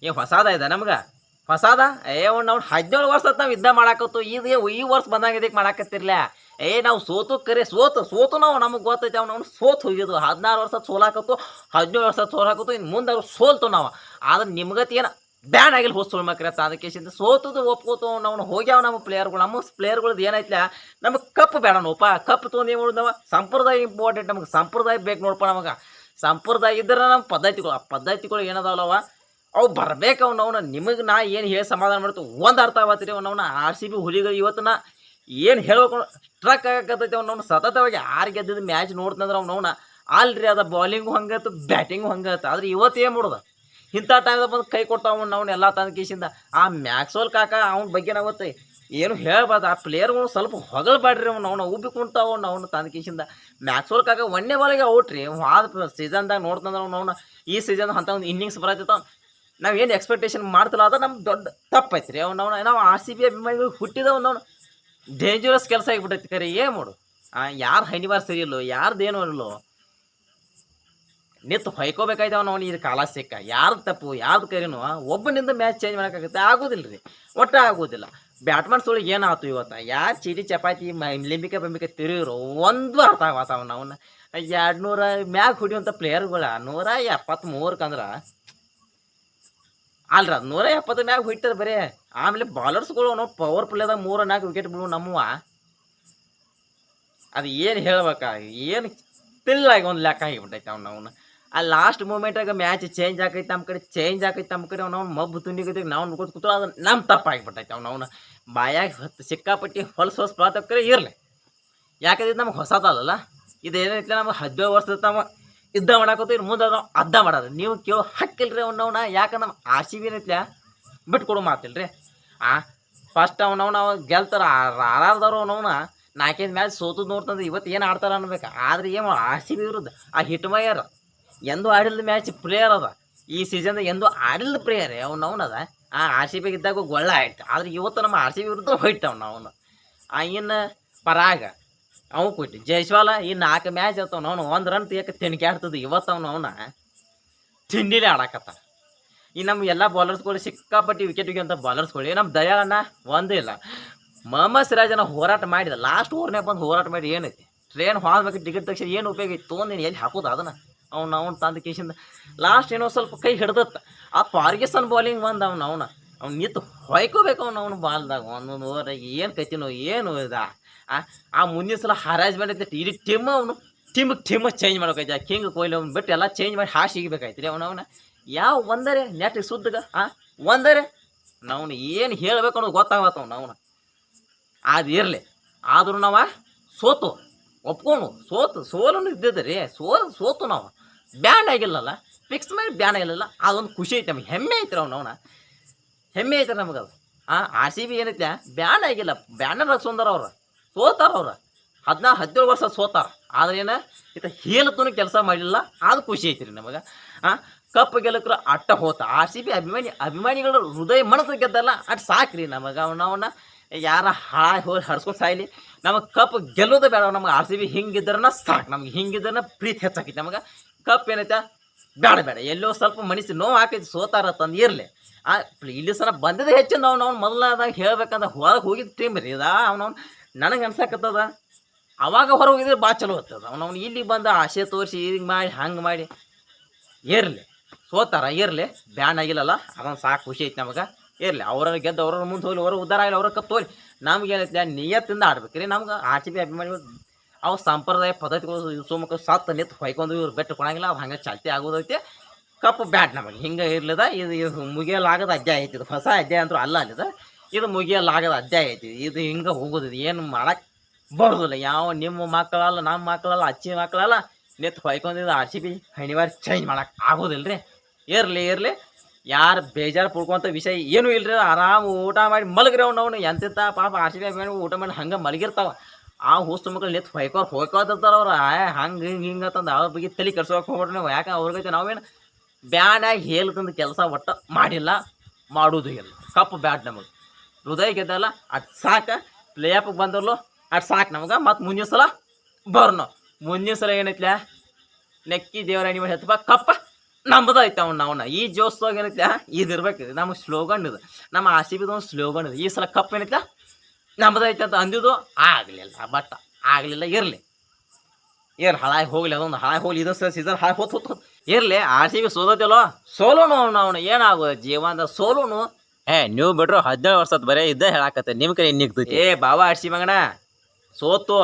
ಏ ಹೊಸಾದ ಇದೆ ನಮ್ಗೆ ಹೊಸಾದ ನಾವು 17 ವರ್ಷ ನಾವು ಯುದ್ಧ ಮಾಡಾಕತ್ತು ಇದು ಈ ವರ್ಷ ಬಂದಾಗ ಇದಕ್ಕೆ ಮಾಡಾಕತ್ತಿರ್ಲ ನಾವು ಸೋತು ಕರೆ ಸೋತು ನಾವು ನಮಗೆ ಗೊತ್ತೈತೆ ನಾವು ಸೋತು ಹೋಗಿದ್ದು 16 ವರ್ಷ ಸೋಲಾಕತ್ತು 17 ವರ್ಷ ಸೋಲಾಕತ್ತು ಇನ್ನು ಮುಂದೆ ಸೋಲ್ತು ನಾವು ಆದ್ರೆ ನಿಮ್ಗತಿ ಏನು ಬ್ಯಾನ್ ಆಗಿಲ್ಲ ಹೋಗಿ ಸೋಲ್ಮಕ್ರಿ ಅದಕ್ಕೆ ಸೋತದು ಒಪ್ಕೋತು ನಾವು ಹೋಗ್ಯಾವ ನಮ್ಮ ಪ್ಲೇಯರ್ಗಳದ್ದು ಏನೈತ್ಲ ನಮಗೆ ಕಪ್ ಬೇಡ ನೋಪ ಕಪ್ ತೊಗೊಂಡು ಏನು ಮಾಡೋದು ನಾವು ಸಂಪ್ರದಾಯ ಇಂಪಾರ್ಟೆಂಟ್ ನಮಗೆ ಸಂಪ್ರದಾಯ ಬೇಕು ನೋಡಪ್ಪ ನಮಗೆ ಸಂಪ್ರದಾಯ ಇದ್ರೆ ನಮ್ಮ ಪದ್ಧತಿಗಳು ಆ ಪದ್ಧತಿಗಳು ಏನದಾವಲ್ಲವ ಅವು ಬರ್ಬೇಕು ಅವ್ನವ್ನ ನಿಮಗೆ ನಾ ಏನು ಹೇಳಿ ಸಮಾಧಾನ ಮಾಡ್ತು ಒಂದು ಅರ್ಥ ಆಗತ್ತೀರಿ ಅವ್ನವ್ನ RCB ಹುಲಿಗಳು ಇವತ್ತು ನಾ ಏನು ಹೇಳ್ಬೇಕು ಟ್ರಕ್ ಆಗತ್ತೈತಿ ಅವ್ನವ್ನ ಸತತವಾಗಿ ಆರು ಗೆದ್ದಿದ್ದು ಮ್ಯಾಚ್ ನೋಡ್ತಂದ್ರೆ ಅವ್ನವ್ನ ಅಲ್ರಿ ಅದ ಬಾಲಿಂಗು ಹಂಗತ್ತು ಬ್ಯಾಟಿಂಗು ಹಂಗತ್ತೆ ಆದ್ರೆ ಇವತ್ತು ಏನು ಮಾಡೋದು ಇಂಥ ಟೈಮ್ದಾಗ ಬಂದು ಕೈ ಕೊಡ್ತಾವ ಅವ್ನು ಎಲ್ಲ ತಂದ ಕೇಸಿಂದ ಆ ಮ್ಯಾಕ್ಸ್ವೆಲ್ ಕಾಕ ಅವ್ನ ಬಗ್ಗೆ ನಾವತ್ತೆ ಏನು ಹೇಳ್ಬಾರ್ದು ಆ ಪ್ಲೇಯರ್ಗಳು ಸ್ವಲ್ಪ ಹೊಗಳ್ಬೇಡ್ರಿ ಅವ್ನು ಉಬ್ಬಿ ಕುಂತಾವ ಅವ್ನು ತಂದ ಕೇಸಿಂದ ಮ್ಯಾಕ್ಸ್ವೆಲ್ ಕಾಕ ಒಂದೇ ಬಾಲಿಗೆ ಔಟ್ ರೀ ಆದ ಸೀಸನ್ದಾಗ ನೋಡ್ತಂದ್ರೆ ಅವ್ನು ಈ ಸೀಸನ್ ಅಂತ ಒಂದು ಇನ್ನಿಂಗ್ಸ್ ಬರತ್ತಿತ್ತು ನಾವು ಏನು ಎಕ್ಸ್ಪೆಕ್ಟೇಷನ್ ಮಾಡ್ತಿಲ್ಲ ಅದ ನಮ್ಗೆ ದೊಡ್ಡ ತಪ್ಪೈತಿ ರೀ ನಾವು RCB ಅಭಿಮಾನಿಗಳು ಹುಟ್ಟಿದವ್ ನಾವು ಡೇಂಜರಸ್ ಕೆಲಸ ಆಗಿಬಿಟ್ಟೈತಿ ಕರೆ ಏನು ಮಾಡು ಯಾರು ಹನಿವಾರ ಸರಿ ಇಲ್ಲೋ ಯಾರ್ದೇನೋ ಇಲ್ಲೋ ನಿತ್ತು ಹೊಯ್ಕೋಬೇಕಾಯ್ತವ ನಾವು ಇದು ಕಾಲ ಸಿಕ್ಕ ಯಾರ್ದು ತಪ್ಪು ಯಾರ್ದು ಕರಿನೋ ಒಬ್ಬನಿಂದ ಮ್ಯಾಚ್ ಚೇಂಜ್ ಮಾಡೋಕ್ಕಾಗುತ್ತೆ ಆಗೋದಿಲ್ಲ ರೀ ಒಟ್ಟು ಆಗೋದಿಲ್ಲ ಬ್ಯಾಟ್ಮನ್ ಸುಳಿಗೆ ಏನಾಯ್ತು ಇವತ್ತು ಯಾರು ಚೀಟಿ ಚಪಾತಿ ಲಿಂಬಿಕೆ ಬಂಬಿಕೆ ತಿರುಗಿರು ಒಂದು ಅರ್ಥ ಆಗತ್ತಾವ ಅವನ್ನ 200 ಮ್ಯಾಗ ಹೊಡಿಯುವಂಥ ಪ್ಲೇಯರ್ಗಳ 173 ಅಂದ್ರೆ ಅಲ್ರ 170 ಮ್ಯಾಗ ಹೊಯ್ತಾರೆ ಬರೀ ಆಮೇಲೆ ಬಾಲರ್ಸ್ಗಳು ನಾವು ಪವರ್ ಪ್ಲೇದಾಗ 3-4 ವಿಕೆಟ್ ಬಿಡುವ ನಮ್ಮವ ಅದು ಏನು ಹೇಳ್ಬೇಕಾ ಏನು ತಿಲ್ಲಾಗಿ ಒಂದು ಲೆಕ್ಕ ಆಗಿಬಿಟ್ಟೈತೆ ಅವ್ನು ಆ ಲಾಸ್ಟ್ ಮೂಮೆಂಟಾಗ ಮ್ಯಾಚ್ ಚೇಂಜ್ ಆಕೈತೆ ನಮ್ಮ ಕಡೆ ನಮ್ಮ ಕಡೆ ಅವ್ನು ಮಬ್ಬು ತುಂಡಿಗೈತೆ ನಾವು ನೋಡ್ಕೊಂಡು ಕೂತು ಅದು ನಮ್ಮ ತಪ್ಪಾಗಿಬಿಟ್ಟೈತೆ ಅವ್ನು ಬಾಯಾಗ ಸಿಕ್ಕಾಪಟ್ಟಿ ಹೊಲಸು ಪ್ರಾತಕ್ಕರೆ ಇರಲಿ ಯಾಕಂದ್ರೆ ಇದು ನಮ್ಗೆ ಹೊಸದಲ್ಲ ಇದೇನೈತೆ ನಮ್ಗೆ 17 ವರ್ಷದ ನಾವು ಯುದ್ಧ ಮಾಡಾಕೋದು ಇನ್ನು ಮುಂದೆ ನಾವು ಅರ್ಧ ಮಾಡೋದು ನೀವು ಕೇಳೋ ಹಕ್ಕಿಲ್ರಿ ಅವ್ನವ್ನ ಯಾಕಂದ್ರೆ ನಮ್ಮ RCB ಏನೈತ್ಲ ಬಿಟ್ಕೊಡು ಮಾತಿಲ್ರಿ ಫಸ್ಟ್ ನಾವು ಗೆಲ್ತಾರ ಆರಾರ್ದವ್ರು ಅವ್ನವ್ನ 4-5 ಮ್ಯಾಚ್ ಸೋತದ್ದು ನೋಡ್ತಂದ್ರೆ ಇವತ್ತು ಏನು ಆಡ್ತಾರ ಅನ್ಬೇಕು ಆದ್ರೆ ಏನು RCB ವಿರುದ್ಧ ಆ ಹಿಟ್ ಮೈಯರ್ ಎಂದೂ ಆಡಿಲ್ದ ಮ್ಯಾಚ್ ಪ್ಲೇಯರ್ ಅದ ಈ ಸೀಸನ್ದಾಗ ಎಂದೂ ಆಡಿಲ್ದ ಪ್ಲೇಯರ್ ಅವ್ನದ RCB ಇದ್ದಾಗ ಗೊಳ್ಳ ಆಯ್ತು ಆದ್ರೆ ಇವತ್ತು ನಮ್ಮ RCB ವಿರುದ್ಧ ಹೋಯ್ತವ್ ನಾವು ಇನ್ನು ಪರಾಗ ಅವು ಕೊಟ್ಟು ಜೈಸ್ವಾಲ ಈ 4 ಮ್ಯಾಚ್ ಇರ್ತಾವ ನಾವು 1 ರನ್ ತೆಗಿಯಕ್ಕೆ ತಿನ್ಕೆ ಆಡ್ತದೆ ಇವತ್ತು ಅವನ ತಿಂಡಿಲೇ ಆಡಾಕತ್ತ ಈ ನಮ್ಮ ಎಲ್ಲ ಬಾಲರ್ಸ್ಗಳು ಸಿಕ್ಕಾಪಟ್ಟಿ ವಿಕೆಟ್ಗೆ ಅಂತ ಬಾಲರ್ಸ್ಗಳು ನಮ್ಮ ದಯಾಳಣ್ಣ ಒಂದೇ ಇಲ್ಲ ಮೊಹಮ್ಮದ್ ಸಿರಾಜನ ಹೋರಾಟ ಮಾಡಿದ ಲಾಸ್ಟ್ ಓವರ್ನಾಗ ಬಂದು ಹೋರಾಟ ಮಾಡಿ ಏನೈತಿ ಟ್ರೈನ್ ಹೋಗ್ಬೇಕು ಟಿಕೆಟ್ ತಕ್ಷಣ ಏನು ಉಪಯೋಗ ಐತಿ ತೊಗೊಂಡು ಎಲ್ಲಿ ಹಾಕೋದು ಅದನ್ನು ಅವ್ನು ತಂದ ಕೇಸಿಂದ ಲಾಸ್ಟ್ ಏನೋ ಸ್ವಲ್ಪ ಕೈ ಹಿಡ್ದತ್ತ ಆ ಫಾರ್ಗೇಸನ್ ಬಾಲಿಂಗ್ ಬಂದು ಅವ್ನು ನಿಂತು ಹೊಯ್ಕೋಬೇಕು ಅವ್ನು ಬಾಲ್ದಾಗ ಒಂದೊಂದು ಓವರಾಗ ಏನು ಕೈತಿನೋ ಏನು ಇದ ಆ ಮುಂದಿನ ಸಲ ಹರಾಜ್ ಮಾಡೈತೆ ಇಡೀ ಟೀಮ್ ಚೇಂಜ್ ಮಾಡ್ಬೇಕೈತೆ ಕಿಂಗ್ ಕೊಹ್ಲಿ ಅವ್ನು ಬಿಟ್ಟು ಎಲ್ಲ ಚೇಂಜ್ ಮಾಡಿ ಹಾಶ್ ಸಿಗಬೇಕಾಯ್ತು ರೀ ಅವನ ಯಾವ ಒಂದರೆ ನೆಟ್ ಸುದ್ದಗ ಒಂದರೆ ನಾವು ಏನು ಹೇಳ್ಬೇಕು ಅನ್ನೋದು ಗೊತ್ತಾಗತ್ತವ್ ನಾವು ಅದು ಇರಲಿ ಆದ್ರೂ ನಾವು ಸೋತು ಒಪ್ಕೊಂಡು ಸೋಲನ್ನು ಇದ್ದಿದ್ದೆ ರೀ ಸೋತು ನಾವು ಬ್ಯಾನ್ ಆಗಿಲ್ಲಲ್ಲ ಫಿಕ್ಸ್ ಮಾಡಿ ಬ್ಯಾನ್ ಆಗಿಲ್ಲ ಅದೊಂದು ಖುಷಿ ಐತೆ ನಮಗೆ ಹೆಮ್ಮೆ ಐತ್ರಿ ಹೆಮ್ಮೆ ಐತೆ ನಮಗೆ ಅದು RCB ಏನೈತೆ ಬ್ಯಾನ್ ಆಗಿಲ್ಲ ಬ್ಯಾನರ್ ಹಾಕ್ಸೊಂದಾರ ಅವ್ರು ಸೋತಾರ ಅವ್ರು 17 ವರ್ಷ ಸೋತಾರ ಆದ್ರೆ ಏನು ಹೇಳತೂ ಕೆಲಸ ಮಾಡಿಲ್ಲ ಅದು ಖುಷಿ ಐತ್ರಿ ನಮಗೆ ಕಪ್ ಗೆಲ್ಲಕ್ರ ಅಟ್ಟ ಹೋತ RCB ಅಭಿಮಾನಿಗಳು ಹೃದಯ ಮನಸ್ಸು ಗೆದ್ದಲ್ಲ ಅಟ್ ಸಾಕ್ರಿ ನಮಗೆ ಅವನ್ನ ಯಾರ ಹೋಗಿ ಹಡ್ಸ್ಕೊಂಡು ಸಾಯ್ಲಿ ನಮಗೆ ಕಪ್ ಗೆಲ್ಲೋದೇ ಬೇಡ ನಮಗೆ RCB ಹಿಂಗಿದ್ರನ ಸಾಕು ನಮ್ಗೆ ಹಿಂಗಿದ್ರನ ಪ್ರೀತಿ ಹೆಚ್ಚಾಕೈತಿ ನಮಗೆ ಕಪ್ ಏನೈತೆ ಬೇಡ ಎಲ್ಲೋ ಸ್ವಲ್ಪ ಮನಸ್ಸು ನೋವು ಹಾಕೈತಿ ಸೋತಾರ ತಂದು ಇರಲಿ ಇಲ್ಲಿ ಸಲ ಬಂದಿದ್ದೆ ಹೆಚ್ಚಿಂದ ಅವ್ನು ಮೊದಲಾದಾಗ ಹೇಳ್ಬೇಕಂದ್ರೆ ಹೊರಗೆ ಹೋಗಿದ್ದು ಟೀಮ್ ರೀ ಅವ್ನು ನನಗೆ ಅನ್ಸಕತ್ತದ ಅವಾಗ ಹೊರಗೆ ಹೋಗಿದ್ರೆ ಭಾಳ ಚಲೋ ಆಗ್ತದ ಅವ್ನು ಇಲ್ಲಿಗೆ ಬಂದು ಆಸೆ ತೋರಿಸಿ ಹಿಂಗೆ ಮಾಡಿ ಹಂಗೆ ಮಾಡಿ ಇರಲಿ ಸೋತಾರ ಇರಲಿ ಬ್ಯಾನ್ ಆಗಿಲ್ಲಲ್ಲ ಅದೊಂದು ಸಾಕು ಖುಷಿ ಐತಿ ನಮಗೆ ಇರಲಿ ಅವ್ರ ಗೆದ್ದು ಅವ್ರ ಮುಂದೆ ಹೋಗ್ಲಿ ಅವ್ರ ಉದ್ದಾರ ಆಗಲಿ ಅವ್ರ ಕಪ್ ತೋರಿ ನಮ್ಗೆ ಏನೈತಿ ನಿಯತ್ತಿಂದ ಆಡ್ಬೇಕು ರೀ ನಮ್ಗೆ RCB ಅಭಿಮಾನಿಗಳು ಅವು ಸಂಪ್ರದಾಯ ಪದ್ಧತಿಗಳು ಸುಮಕ ಸತ್ತು ನಿಂತು ಹೊಯ್ಕೊಂಡು ಇವ್ರು ಬೆಟ್ಟು ಕೊಡಂಗಿಲ್ಲ ಅದು ಹಂಗೆ ಚಾಲ್ತಿ ಆಗೋದೈತಿ ಕಪ್ ಬ್ಯಾಟ್ ನಮಗೆ ಹಿಂಗೆ ಇರ್ಲಿದ ಇದು ಮುಗಿಯಲಾಗದ ಅಧ್ಯಾಯ ಐತಿ ಇದು ಹೊಸ ಅಧ್ಯಾಯ ಅಂತೂ ಅಲ್ಲ ಅಲ್ಲಿದ ಇದು ಮುಗಿಯಲಾಗದ ಅಧ್ಯಾಯ ಐತಿ ಇದು ಹಿಂಗೆ ಹೋಗೋದಿದೆ ಏನು ಮಾಡಕ್ಕೆ ಬರೋದಿಲ್ಲ ಯಾವ ನಿಮ್ಮ ಮಕ್ಕಳಲ್ಲ ನಮ್ಮ ಮಕ್ಕಳಲ್ಲ ಅಚ್ಚಿ ಮಕ್ಕಳಲ್ಲ ನಿಂತು ಹೊಯ್ಕೊಂಡಿದ್ದು RCB ಹಣಿವಾರ ಚೇಂಜ್ ಮಾಡಕ್ಕೆ ಆಗೋದಿಲ್ಲ ರೀ ಇರಲಿ ಯಾರು ಬೇಜಾರು ಪಡ್ಕೊಂತ ವಿಷಯ ಏನೂ ಇಲ್ಲರಿ ಆರಾಮ್ ಊಟ ಮಾಡಿ ಮಲಗ್ರಿ ಅವ್ನು ಎಂತಿಂತ ಪಾಪ RCB ಅಭಿಮಾನಿಗಳು ಊಟ ಮಾಡಿ ಹಂಗೆ ಮಲಗಿರ್ತಾವ ಆ ಹುಸ್ತು ಮಕ್ಕಳು ನಿಂತು ಹೊಯ್ಕೋತಿರ್ತಾರ ಅವ್ರು ಹಂಗೆ ಹಿಂಗೆ ಅಂತಂದು ಅವ್ರ ಬಗ್ಗೆ ತಲೆ ಕೆಡ್ಸೋಕೆ ಹೋಗ್ಬಿಟ್ರೆ ನಾವು ಯಾಕೆ ಅವ್ರಿಗೈತೆ ನಾವೇನು ಬ್ಯಾನಾಗಿ ಹೇಳ್ತಂದು ಕೆಲಸ ಒಟ್ಟು ಮಾಡಿಲ್ಲ ಮಾಡೋದು ಇಲ್ಲ ಕಪ್ ಬ್ಯಾಟ್ ನಮಗೆ ಹೃದಯ ಗೆದ್ದಲ್ಲ ಅಟ್ ಸಾಕು ಪ್ಲೇ ಆಫಿಗೆ ಬಂದರ್ಲು ಅಟ್ ಸಾಕು ನಮಗೆ ಮತ್ತು ಮುಂದಿನ ಸಲ ಬರ್ನೋ ಮುಂದಿನ ಸಲ ಏನೈತ್ಲ ನೆಕ್ಕಿ ದೇವರಾಣಿ ಮಾಡಿ ಹೆತ್ತಪ್ಪ ಕಪ್ಪ ನಮ್ದೈತೆ ಅವನ್ನ ಈ ಜೋಸ್ದಾಗ ಏನೈತ್ಲ ಇದು ಇರ್ಬೇಕು, ನಮಗೆ ಸ್ಲೋಗನ್ ಇದು, ನಮ್ಮ RCB ಒಂದು ಸ್ಲೋಗನ್ ಇದು. ಈ ಸಲ ಕಪ್ ಏನೈತ್ಲ ನಮ್ದೈತೆ ಅಂತ ಅಂದಿದ್ದು ಆಗಲಿಲ್ಲ, ಬಟ್ ಆಗಲಿಲ್ಲ. ಇರಲಿ ಹಾಳಾಗಿ ಹೋಗ್ಲಿ, ಅದೊಂದು ಹಾಳಾಗಿ ಹೋಗ್ಲಿ, ಇದು ಸೀಸನ್ ಹಾಳಾಗಿ ಹೋತು ಇರಲಿ. RCB ಸೋದತಿಲ್ಲೋ ಸೋಲೋನು ನಾವು ಏನಾಗೋದು ಜೀವನದ ಸೋಲೋನು. ನೀವು ಬಿಡ್ರು 17 ವರ್ಷದ ಬರೇ ಇದ್ದ ಹೇಳಾಕತ್ತೆ ನಿಮ್ಮ ಕೈ ನಿಗ್ತೈತಿ. ಬಾಬಾ RCB ಮಗಣ ಸೋತು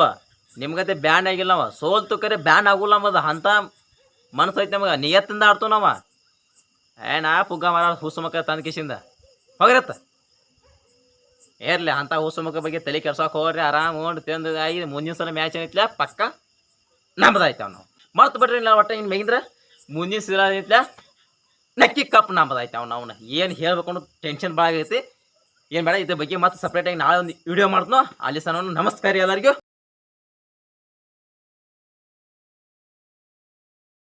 ನಿಮ್ಗತೆ ಬ್ಯಾನ್ ಆಗಿಲ್ಲ ಅವ, ಸೋಲ್ತು ಕರೆ ಬ್ಯಾನ್ ಆಗುಲ್ಲ ನಮ್ಮದು ಅಂತ ಮನಸ್ಸು ಐತೆ ನಮಗೆ. ನಿಯತ್ತಿಂದ ಆಡ್ತು ನಾವ ನಾ ಪುಗ್ಗ ಮಾರ ಹುಸುಮಕ್ಕ ತಂದ ಕಿಸಿಂದ ಹೋಗಿರತ್ತ. ಇರ್ಲಿ ಅಂತ ಹುಸುಮಕ್ಕ ಬಗ್ಗೆ ತಲೆ ಕೆಡ್ಸೋಕೆ ಹೋಗ್ರಿ, ಆರಾಮ್ ನೋಡಿ ತಿಂದು ಆಗಿ ಮುಂದಿನ ಸಲ ಮ್ಯಾಚ್ ಏನೈತ್ಲ ಪಕ್ಕ ನಮ್ದಾಯ್ತವ. ನಾವು ಮರ್ತು ಬಿಡ್ರಿ ಇಲ್ಲ ಒಟ್ಟ ಇನ್ನು ಮೇಗಿಂದ್ರೆ ಮುಂದಿನ ಸಲ ಐತ್ಲ ನಕ್ಕಿ ಕಪ್ ನಮ್ದಾಯ್ತವ. ನಾವು ಏನು ಹೇಳ್ಬೇಕು ಅನ್ನೋ ಟೆನ್ಷನ್ ಭಾಳ ಆಗೈತಿ. ಏನು ಬೇಡ ಇದ್ರ ಬಗ್ಗೆ ಮತ್ತೆ ಸಪ್ರೇಟಾಗಿ ನಾಳೆ ಒಂದು ವಿಡಿಯೋ ಮಾಡ್ತನೋ. ಅಲ್ಲಿ ಸಹ ನಮಸ್ಕಾರ ಎಲ್ಲರಿಗೂ.